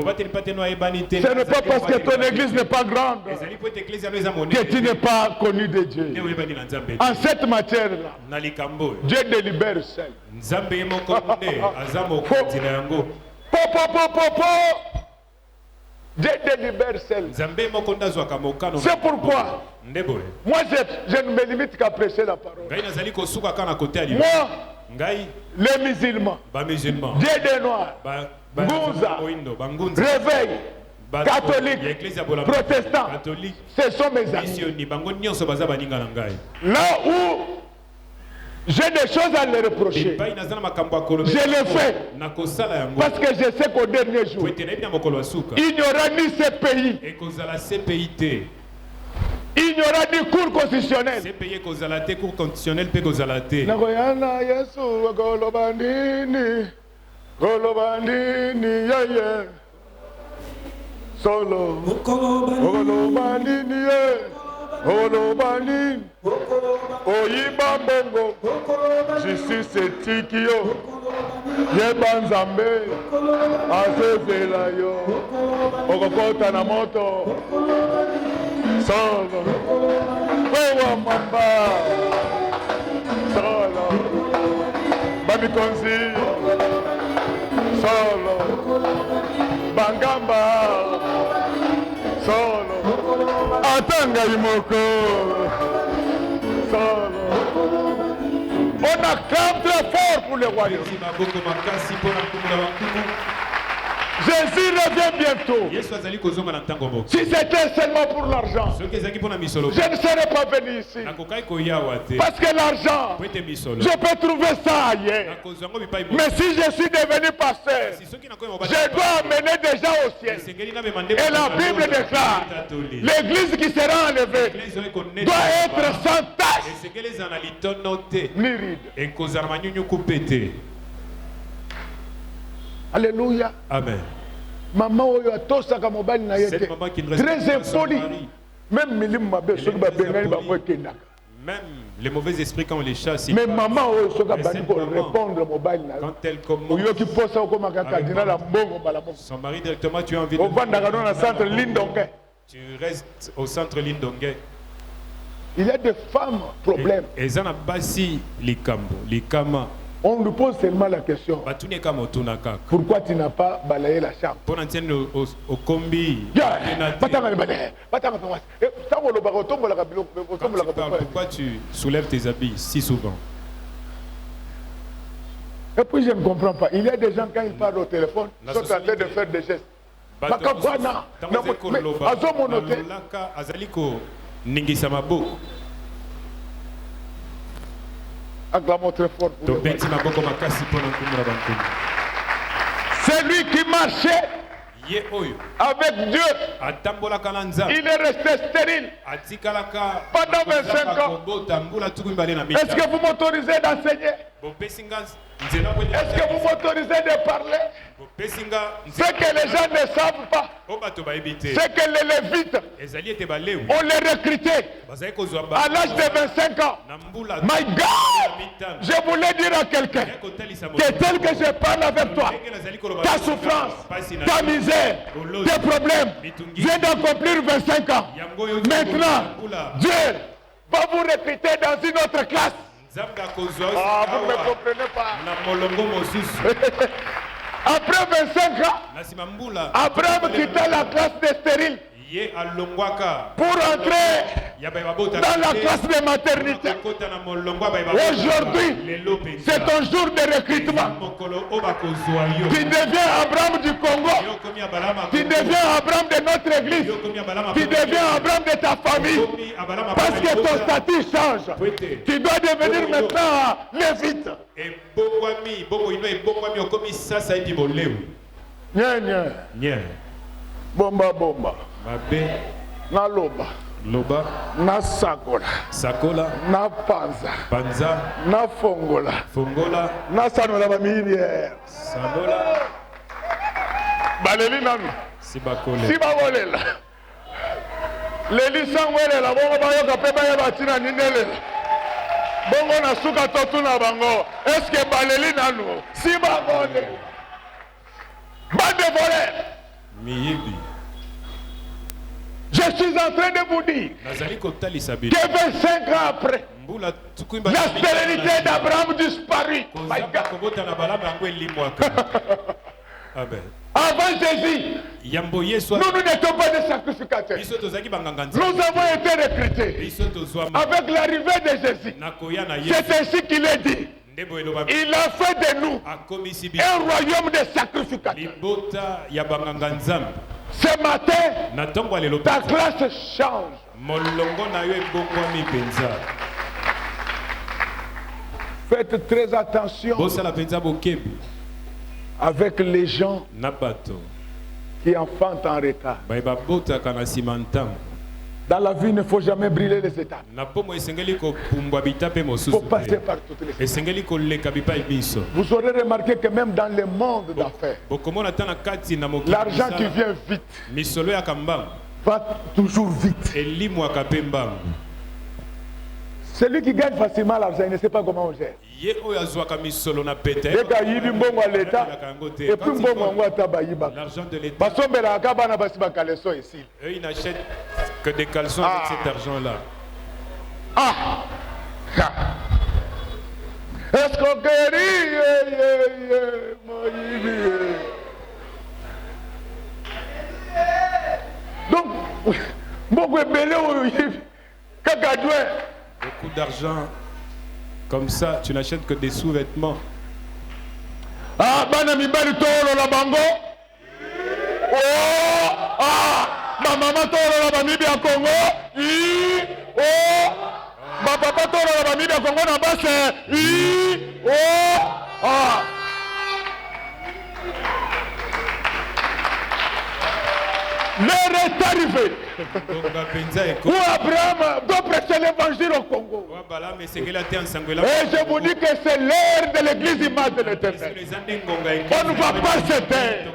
n'est pas parce que ton église n'est pas grande que tu n'es pas connu de Dieu. En cette matière-là, Dieu délibère seul. Dieu délibère seul. C'est pourquoi moi je ne me limite qu'à prêcher la parole. Moi, les musulmans, Dieu des Noirs, Gunza, Réveil, catholiques, protestants, ce sont mes amis. Là où j'ai des choses à les reprocher, je le fais parce que je sais qu'au dernier jour, il n'y aura ni CPI, il n'y aura ni cour constitutionnelle. Solo, Olobani, Oyiba Bongo, Justice Etikio, Yebanzambe, Azezela yo, Okokota na moto, Solo, Wewa Mamba, Solo, Bamikonzi, Solo, Bangamba, Solo, Atanga Imoko, Solo. On acclame très fort pour le royaume. Jésus revient bientôt. Si c'était seulement pour l'argent, je ne serais pas venu ici. Parce que l'argent, je peux trouver ça ailleurs. Mais si je suis devenu pasteur, je dois amener des gens au ciel. Et la Bible déclare, l'église qui sera enlevée doit être sans tache ni ride. Alléluia. Amen. Maman oyo atosaka mobali na yete. Très impoli. Même milim mabe soki ba bengani ba mwekenda. Même les mauvais esprits quand on les chasse. Mais maman oyo soka bani ko répondre mobali na. Quand elle commence. Oyo ki posa ko makaka dina la mbongo bala mo. Son mari directement tu as envie de. Ovanda ka na centre Lindonge. Tu restes au centre Lindonge. Il y a des femmes problèmes. Ezana basi likama. On nous pose seulement la question. Pourquoi tu n'as pas balayé la chambre? Pourquoi tu soulèves tes habits si souvent? Et puis je ne comprends pas. Il y a des gens quand ils parlent au téléphone, ils sont en train de faire des gestes. Acclamons très fort pour le c'est lui qui marchait avec Dieu. Il est resté stérile pendant 25 ans. Est-ce que vous m'autorisez d'enseigner? Est-ce que vous m'autorisez de parler? Ce que les gens ne savent pas, c'est que les Lévites, on les recrutait à l'âge de 25 ans. My God! Je voulais dire à quelqu'un que tel que je parle avec toi, ta souffrance, ta misère, tes problèmes viennent d'accomplir 25 ans. Maintenant, Dieu va vous recruter dans une autre classe. Ah, vous ne me comprenez pas. Après 25 ans, Abraham quitta la classe des stériles pour entrer dans la classe de maternité. Aujourd'hui, c'est un jour de recrutement. Tu deviens Abraham du Congo. Tu deviens Abraham de notre église. Tu deviens Abraham de ta famille. Parce que ton statut change. Tu dois devenir maintenant lévite. Bomba bomba. Na loba. Loba. Na sakola. Sakola. Na panza. Panza. Na fongola. Fongola. Na sanola ba milier. Sanola. Baleli nanu. Sibakole. Sibakolela. Leli sangwele la bongo ba yoka pe ba yeba tina ninele. Bongo na suka totu na bango. Est-ce que baleli nanu? Sibakole. Bande voleur. Miyibi. Je suis en train de vous dire que 25 ans après, la stérilité d'Abraham disparut. Avant Jésus, nous n'étions pas des sacrificateurs. Nous avons été recrutés. Avec l'arrivée de Jésus, c'est ainsi qu'il est dit. Il a fait de nous un royaume de sacrificateurs. Ce matin, ta classe change. Faites très attention avec les gens qui enfantent en retard. Dans la vie, il ne faut jamais brûler les étapes. Il faut passer par toutes les étapes. Vous aurez remarqué que même dans le monde d'affaires, l'argent qui vient vite va toujours vite. Celui qui gagne facilement l'argent, il ne sait pas comment on gère. Et puis l'argent de l'État. Eux, ils n'achètent que des caleçons avec cet argent-là. Donc, beaucoup d'argent comme ça, tu n'achètes que des sous-vêtements. Bana mibali tolo la bango. Ma maman tolo la bamibi à Congo. Ma papa tolo la bamibi à Congo na basse. L'heure est arrivée où Abraham doit prêcher l'évangile au Congo. Et je vous dis que c'est l'heure de l'église image de l'Éternel. On ne va pas se taire.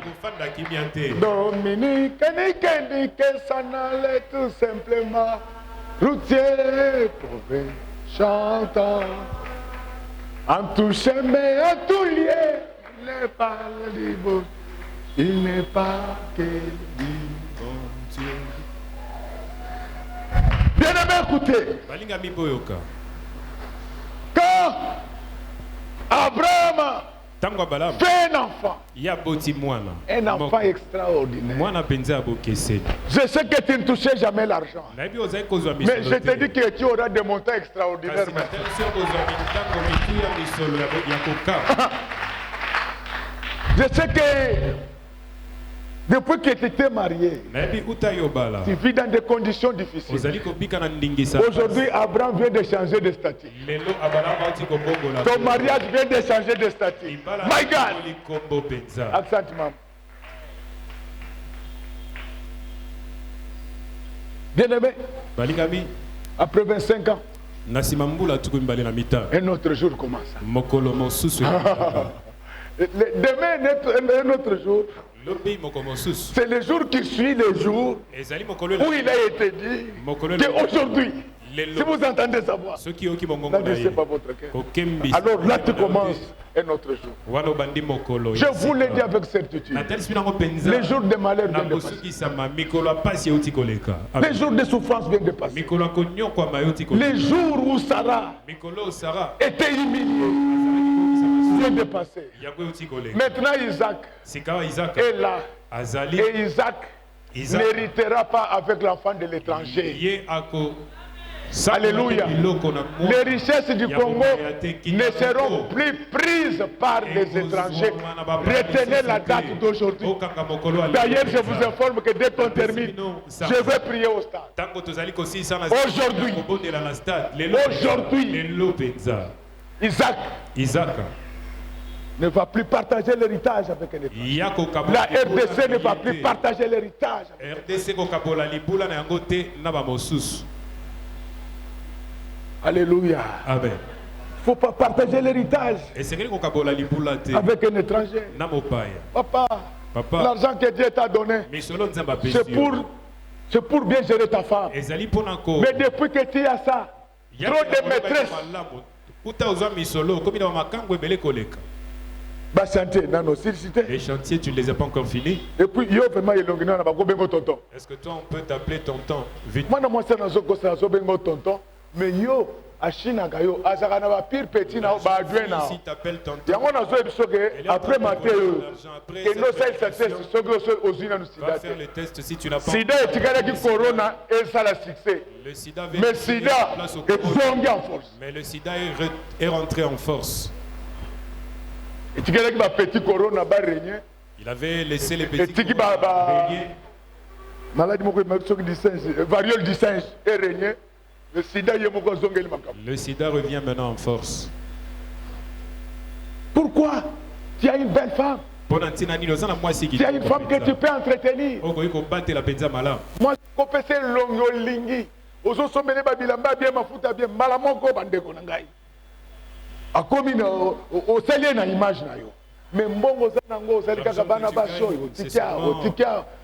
Dominique, que ça n'allait tout simplement. Routier, trouvé, chantant. En tout chemin, en tout lieu, il n'est pas libre. Il n'est pas que lui. Bien aimé, écoutez. Quand Abraham fait un enfant, un enfant extraordinaire. Je sais que tu ne touchais jamais l'argent, mais je te dis que tu auras des montants extraordinaires. Je sais que depuis que tu étais marié, tu vis dans des conditions difficiles. Aujourd'hui, Abraham vient de changer de statut. Ton mariage vient de changer de statut. My God! Accent, maman. Bien aimé, après 25 ans, un autre jour commence. Demain, un autre jour. C'est le jour qui suit le jour où il a été dit qu'aujourd'hui, si vous entendez sa voix, n'adressez pas votre cœur. Alors là, tu commences un autre jour. Je vous l'ai dit avec certitude. Les jours de malheur viennent de passer. Les jours de souffrance viennent de passer. Les jours où Sarah était humiliée vient de passer. Maintenant, Isaac est là. Et Isaac n'héritera pas avec l'enfant de l'étranger. Alléluia. Les richesses du Congo ne seront plus prises par les étrangers. Retenez la date d'aujourd'hui. D'ailleurs, je vous informe que dès qu'on termine, je vais prier au stade. Aujourd'hui, Isaac ne va plus partager l'héritage avec un étranger. La RDC ne va plus partager l'héritage. Alléluia. Amen. Il ne faut pas partager l'héritage avec un étranger. Papa, l'argent que Dieu t'a donné, c'est pour bien gérer ta femme. Mais depuis que tu as ça, trop de maîtresses. Les chantiers, tu ne les as pas encore finis. Et puis, est-ce que toi, on peut t'appeler tonton? Vite. Mais yo, Ashina yo, azakana ba pire petit na ba adjoint na. Si t'appelles tonton. Yango na zo ebisoke après Matthieu. Et no sai succès sogo aux usines nous sida. Faire le test si tu n'as pas. Sida etikala ki corona et ça la succès. Le sida mais sida est en force. Mais le sida est rentré en force. Etikala ki ba petit corona ba régner. Il avait laissé les petits régner. Maladie moko soki du singe, variole du singe et régner. Le sida revient maintenant en force. Pourquoi? Tu as une belle femme. Tu as une femme que tu peux entretenir. Moi, je peux faire longo lingi. Ozo somene babilamba bien mafuta bien malamoko bandeko nangai. Akomi na o sele na image na yo. Mais mbongo zanango zalika kabana baso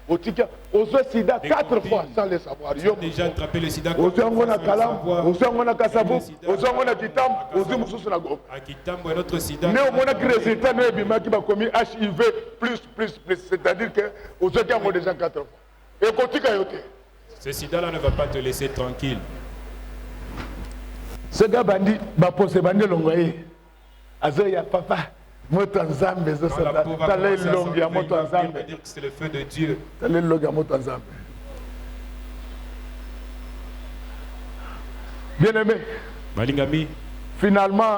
otika ozo sida 4 fois sans le savoir. Yo déjà attrapé le sida. Ozango na kalam, ozango na kasabu, ozango na kitam, ozo mususu na go. A kitam et notre sida. Mais au mona que résultat ne bima ki ba komi HIV plus, c'est-à-dire que ozango déjà 4 fois. Et kotika yote. Ce sida là ne va pas te laisser tranquille. Ce gars bandi ba pose bandi longoye. Azoya papa. Moto nzambe zo sala tale longi ya moto nzambe dire que c'est le feu de Dieu. Tale longi ya moto nzambe. Bien aimé. Malingami. Finalement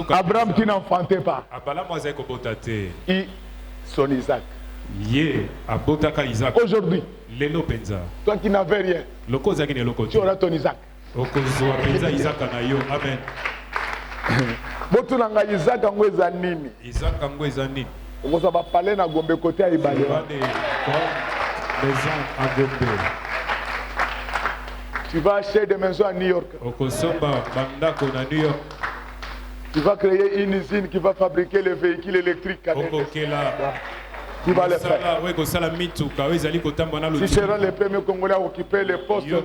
Abraham qui n'enfantait pas. Abala moise ko botate. Son Isaac. Yé abotaka Isaac. Aujourd'hui. Lelo penza. Toi qui n'avais rien. Loko zaki ne loko. Tu auras ton Isaac. Okozwa penza Isaac na yo. Amen. Botulanga Isaac ngo eza nini? Isaac ngo eza nini? Okoza ba parler na Gombe côté ya Ibale. Maison à Gombe. Tu vas acheter des maisons à New York. Okosomba bandako na New York. Tu vas créer une usine qui va fabriquer les véhicules électriques. Tu vas le faire. Tu seras le premier Congolais à occuper les postes du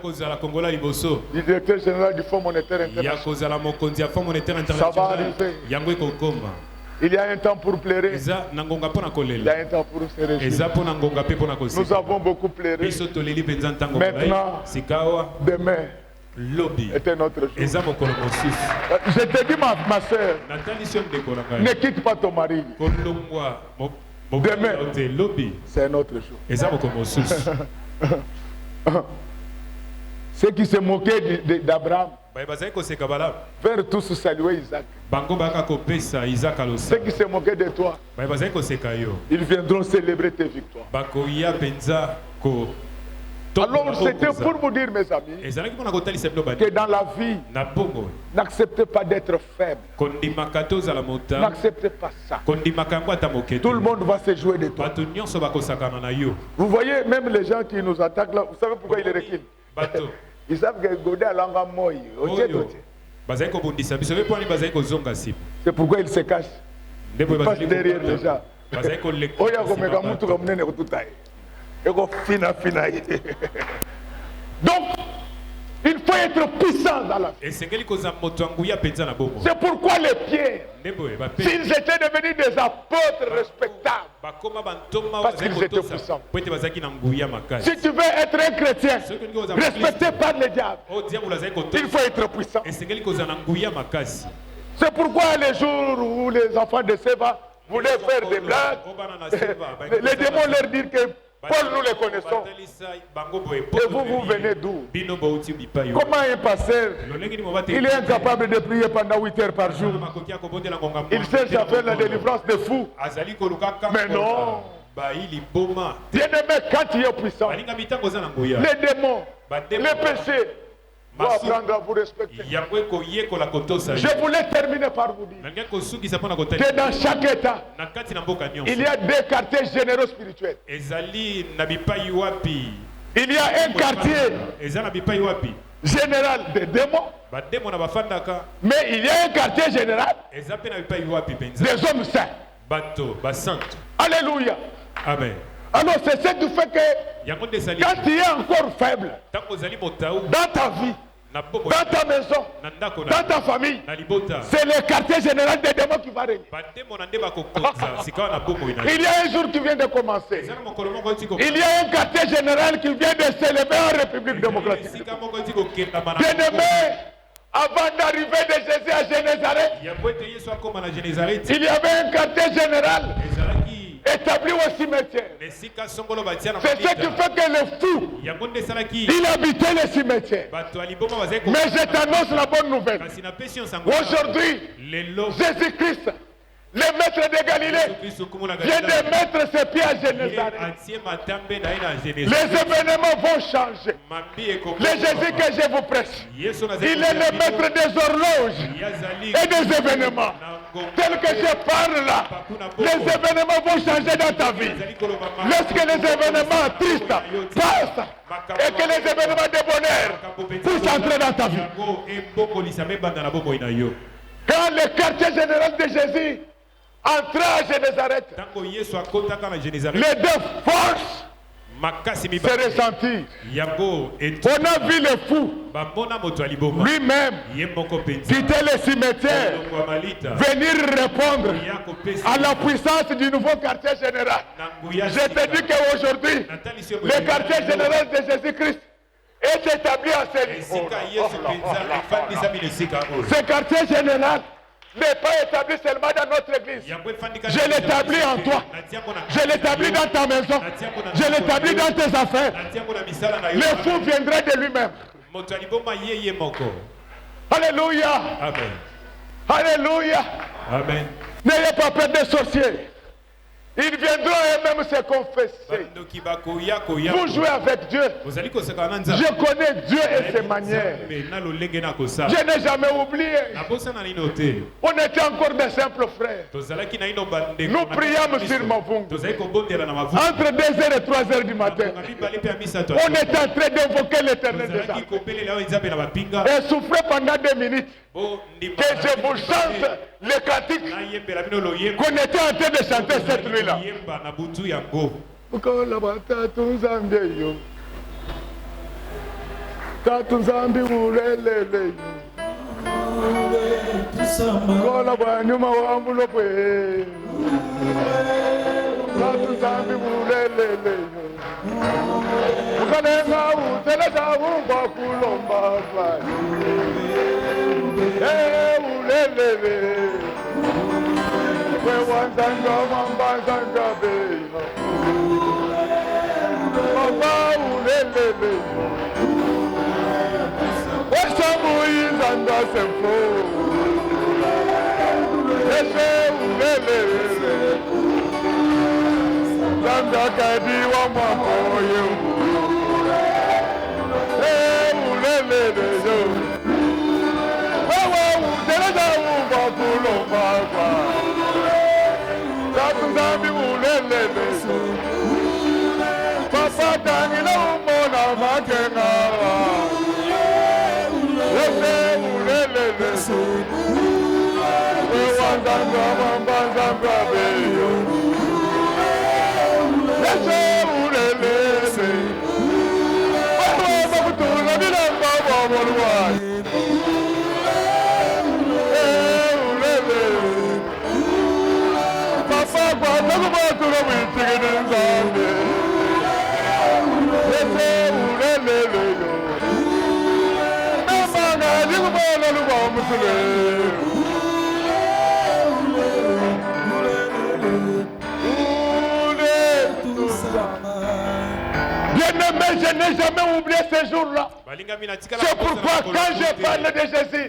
directeur général du Fonds monétaire international. Ça va arriver. Il y a un temps pour pleurer. Il y a un temps pour se réjouir. Nous avons beaucoup pleuré. Maintenant, demain était notre jour. Je te dis ma soeur, ne quitte pas ton mari. Demain, c'est notre jour. Ceux qui se moquaient d'Abraham vers tous saluer Isaac. Ceux qui se moquaient de toi, ils viendront célébrer tes victoires. Alors c'était pour vous dire, mes amis, que dans la vie, n'acceptez pas d'être faible. N'acceptez pas ça. Tout le monde va se jouer de toi. Vous voyez, même les gens qui nous attaquent là, vous savez pourquoi ils reculent? Ils savent que Godé a l'anga moi. C'est pourquoi ils se cachent. Ils passent derrière les gens. Donc, il faut être puissant dans la vie. C'est pourquoi les pierres, s'ils étaient devenus des apôtres respectables, parce qu'ils étaient puissants. Si tu veux être un chrétien respecté par les diables, il faut être puissant. C'est pourquoi les jours où les enfants de Séba voulaient faire des blagues, les démons leur disent que Paul, nous les connaissons. Et vous venez d'où? Comment un pasteur, il est incapable de prier pendant 8 heures par jour. Il cherche à faire la délivrance de fous. Mais non. Bien-aimé, quand il est puissant, les démons, les péchés, doivent apprendre à vous respecter. Je voulais terminer par vous dire que dans chaque État, il y a des quartiers généraux spirituels. Il y a un quartier général des démons, mais il y a un quartier général des hommes saints. Alléluia. Amen. Alors c'est ce qui fait que quand tu es encore faible dans ta vie, dans ta maison, dans ta famille, c'est le quartier général des démons qui va régner. Il y a un jour qui vient de commencer. Il y a un quartier général qui vient de s'élever en République démocratique. Bien-aimé, avant d'arriver de Jésus à Génézareth, il y avait un quartier général établi au cimetière. C'est ce qui fait que le fou, il habitait le cimetière. Mais je t'annonce la bonne nouvelle. Aujourd'hui, Jésus-Christ, le maître de Galilée, vient de mettre ses pieds à Génézareth. Les événements vont changer. Le Jésus que je vous prêche, il est le maître des horloges et des événements. Tel que je parle là, les événements vont changer dans ta vie. Lorsque les événements tristes passent et que les événements de bonheur puissent entrer dans ta vie. Quand le quartier général de Jésus entra à Génézareth, les deux forces se ressentir. On a vu le fou lui-même quitter le cimetière, venir répondre à la puissance du nouveau quartier général. Je te dis qu'aujourd'hui, le quartier général de Jésus-Christ est établi en Série. Ce quartier général n'est pas établi seulement dans notre église. Je l'établis en toi. Je l'établis dans ta maison. Je l'établis dans tes affaires. Le fou viendra de lui-même. Alléluia. Amen. Alléluia. Amen. N'ayez pas peur des sorciers. Ils viendront eux-mêmes se confesser. Vous jouez avec Dieu. Je connais Dieu et ses manières. Je n'ai jamais oublié. On était encore des simples frères. Nous priâmes sur Mavungu. Entre 2h et 3h du matin. On était en train d'invoquer l'éternel des armées. Et soufflez pendant 2 minutes. Que je vous chante les cantiques qu'on était en train de chanter cette nuit-là. Mais je n'ai jamais oublié ces jours-là. C'est pourquoi quand je parle de Jésus,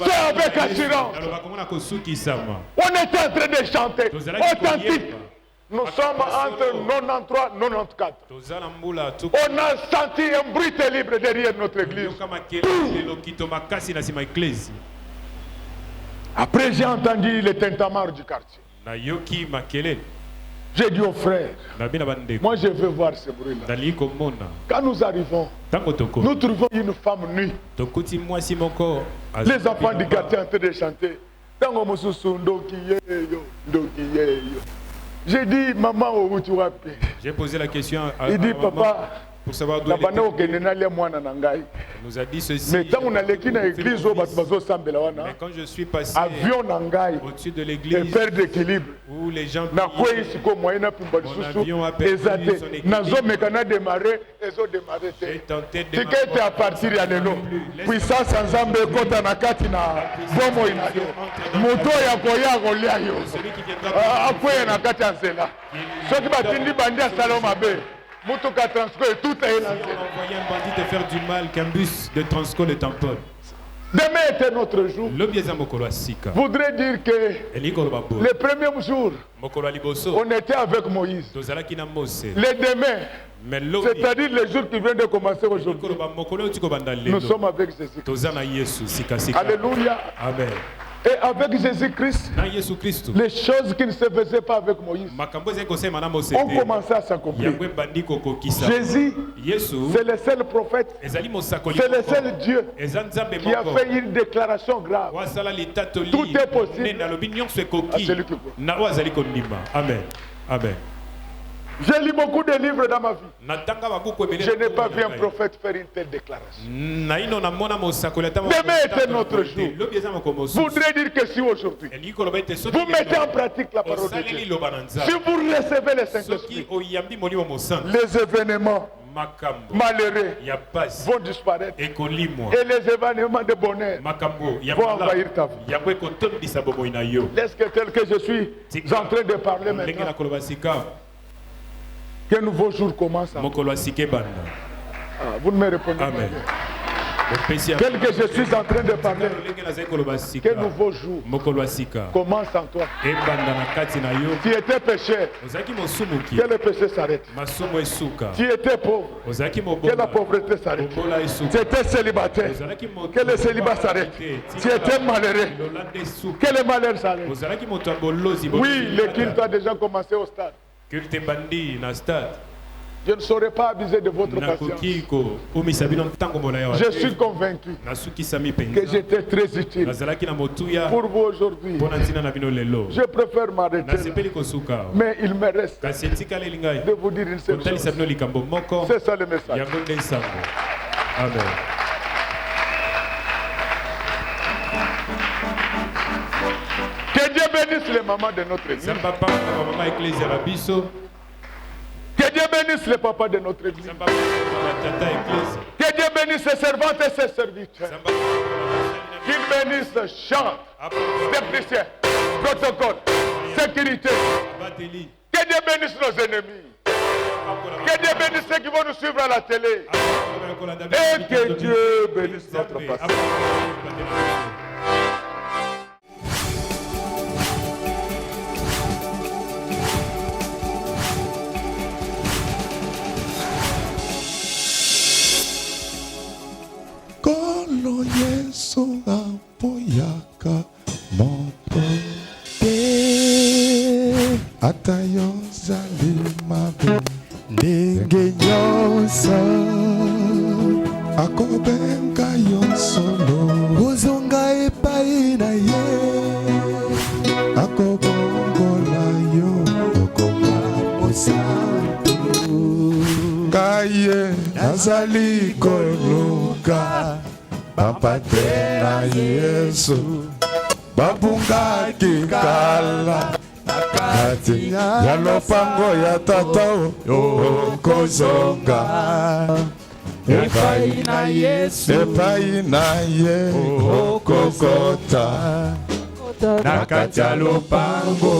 c'est avec assurance. On est en train de chanter. Authentique. Nous sommes entre 93 et 94. On a senti un bruit terrible derrière notre église. Après, j'ai entendu le tintamarre du quartier. J'ai dit aux frères, moi je veux voir ce bruit-là. Quand nous arrivons, nous trouvons une femme nue. Les enfants du quartier en train de chanter. J'ai dit, maman, où tu vas payer? J'ai posé la question à il dit, maman papa, pour savoir d'où elle nous a dit ceci. mais quand je suis passé au-dessus de l'église où les gens priaient, l'avion a perdu son équilibre. J'ai tenté de tikete à partir ya lelo puissance nzambe ekota na kati na bomo inayo moto ya koya kolia yo akweye na kati ya nzela soki batindi bandi asala mabe mutuka Transco et tout est lancé. Envoyer un bandit de faire du mal qu'un bus de Transco le tamponne. Demain était notre jour. Voudrait dire que le premier jour, on était avec Moïse. Le demain, c'est-à-dire le jour qui vient de commencer aujourd'hui, nous sommes avec Jésus-Christ. Alléluia. Amen. Et avec Jésus-Christ, les choses qui ne se faisaient pas avec Moïse ont commencé à s'accomplir. Jésus, c'est le seul prophète, c'est le seul Dieu qui a fait une déclaration grave. Tout est possible à celui qui croit. Amen. Amen. J'ai lu beaucoup de livres dans ma vie. Je n'ai pas vu un prophète faire une telle déclaration. Demain était notre jour. Voudrait dire que si aujourd'hui, vous mettez en pratique la parole de Dieu, si vous recevez le Saint-Esprit, les événements malheureux vont disparaître et les événements de bonheur vont envahir ta vie. Est-ce que tel que je suis en train de parler maintenant, qu'un nouveau jour commence. Vous ne me répondez pas. Tel que je suis en train de parler, qu'un nouveau jour commence en toi. Tu étais pécheur, que le péché s'arrête. Tu étais pauvre, que la pauvreté s'arrête. Tu étais célibataire, que le célibat s'arrête. Tu étais malheureux, que le malheur s'arrête. Oui, le culte a déjà commencé au stade. Je ne saurais pas abuser de votre patience. Je suis convaincu que j'étais très utile pour vous aujourd'hui. Je préfère m'arrêter là. Mais il me reste de vous dire une seule chose. C'est ça le message. Amen. Que Dieu bénisse les mamans de notre église. Que Dieu bénisse les papas de notre église. Que Dieu bénisse ses servantes et ses serviteurs. Qu'il bénisse chant, technicien, protocole, sécurité. Que Dieu bénisse nos ennemis. Que Dieu bénisse ceux qui vont nous suivre à la télé. Et que Dieu bénisse notre pasteur. Kolo Yesu apoyaka moto te atayo zali mabe ndenge nyonso akobenga yo solo ozonga epai na ye akobongola yo okoma mosantu kaye nazali koluka Papa na Yesu babungaki kala kati ya lopango ya tata okozonga epai na ye okokota na kati ya lopango